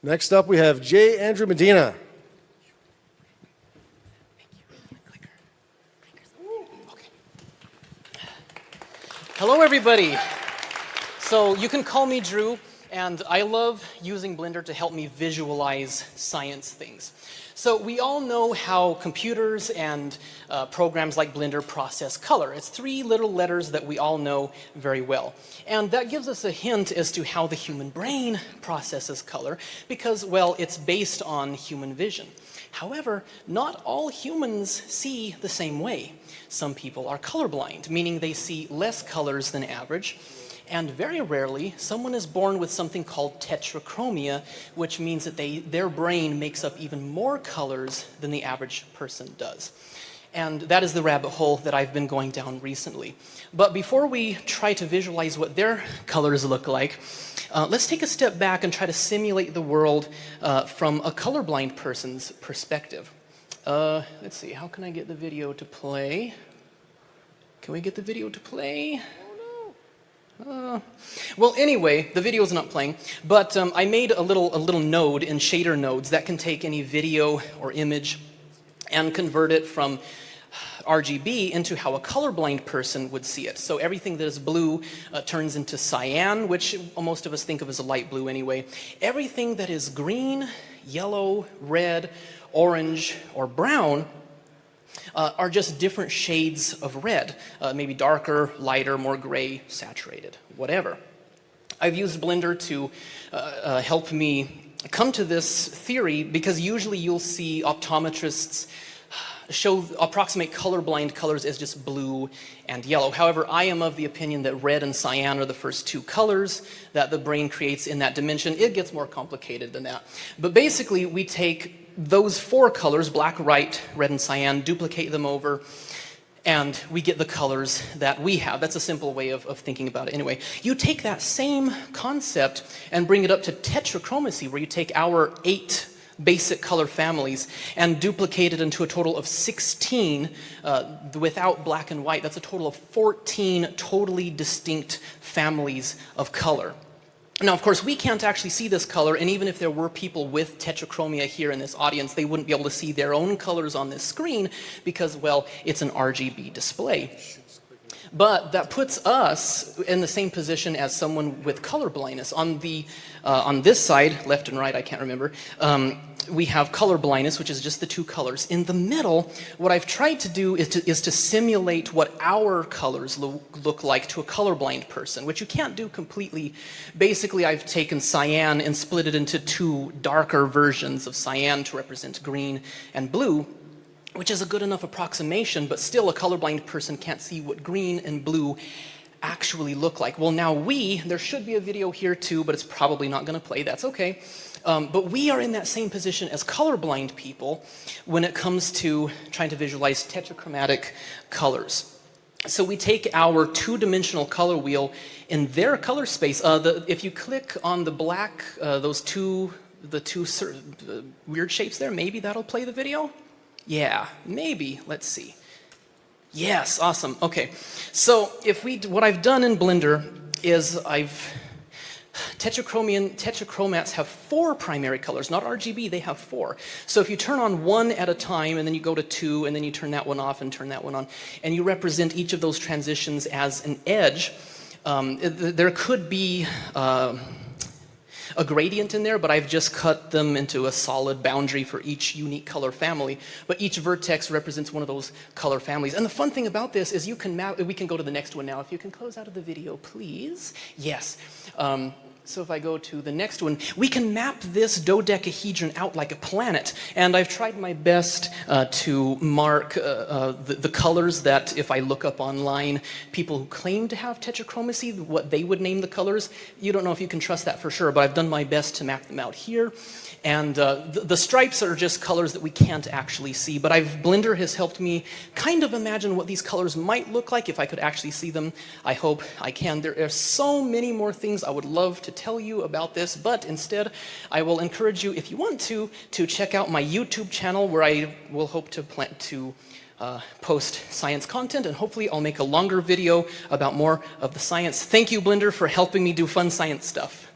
Next up, we have J. Andrew Medina. Hello, everybody. So you can call me Drew, and I love using Blender to help me visualize science things. So we all know how computers and programs like Blender process color. It's 3 little letters that we all know very well. And that gives us a hint as to how the human brain processes color because, well, it's based on human vision. However, not all humans see the same way. Some people are colorblind, meaning they see less colors than average. And very rarely, someone is born with something called tetrachromia, which means that their brain makes up even more colors than the average person does. And that is the rabbit hole that I've been going down recently. But before we try to visualize what their colors look like, let's take a step back and try to simulate the world from a colorblind person's perspective. Let's see, how can I get the video to play? Can we get the video to play? Well, anyway, the video is not playing, but I made a little node in shader nodes that can take any video or image and convert it from RGB into how a colorblind person would see it. So everything that is blue turns into cyan, which most of us think of as a light blue anyway. Everything that is green, yellow, red, orange, or brown are just different shades of red, maybe darker, lighter, more gray, saturated, whatever. I've used Blender to help me come to this theory because usually you'll see optometrists approximate colorblind colors as just blue and yellow. However, I am of the opinion that red and cyan are the first 2 colors that the brain creates in that dimension. It gets more complicated than that. But basically, we take those 4 colors, black, white, red, and cyan, duplicate them over, and we get the colors that we have. That's a simple way of thinking about it anyway. You take that same concept and bring it up to tetrachromacy, where you take our 8 basic color families and duplicate it into a total of 16 without black and white. That's a total of 14 totally distinct families of color. Now, of course, we can't actually see this color, and even if there were people with tetrachromia here in this audience, they wouldn't be able to see their own colors on this screen because, well, it's an RGB display. But that puts us in the same position as someone with color blindness. On this side, left and right, I can't remember, we have color blindness, which is just the 2 colors. In the middle, what I've tried to do is to simulate what our colors look like to a colorblind person, which you can't do completely. Basically, I've taken cyan and split it into 2 darker versions of cyan to represent green and blue, which is a good enough approximation, but still a colorblind person can't see what green and blue actually look like. Well, now there should be a video here too, but it's probably not going to play. That's okay. But we are in that same position as colorblind people when it comes to trying to visualize tetrachromatic colors. So we take our 2-dimensional color wheel in their color space. If you click on the black, the two weird shapes there, maybe that'll play the video? Yeah, maybe. Let's see. Yes, awesome. Okay, so what I've done in Blender is tetrachromats have 4 primary colors, not RGB, they have 4. So if you turn on 1 at a time, and then you go to 2, and then you turn that one off and turn that one on, and you represent each of those transitions as an edge, there could be a gradient in there, but I've just cut them into a solid boundary for each unique color family. But each vertex represents one of those color families. And the fun thing about this is we can go to the next one now. If you can close out of the video, please. Yes. So if I go to the next one, we can map this dodecahedron out like a planet. And I've tried my best to mark the colors that, if I look up online, people who claim to have tetrachromacy, what they would name the colors. You don't know if you can trust that for sure, but I've done my best to map them out here. And the stripes are just colors that we can't actually see, but Blender has helped me kind of imagine what these colors might look like if I could actually see them. I hope I can. There are so many more things I would love to tell you about this, but instead I will encourage you, if you want to check out my YouTube channel, where I will hope to post science content, and hopefully I'll make a longer video about more of the science. Thank you, Blender, for helping me do fun science stuff.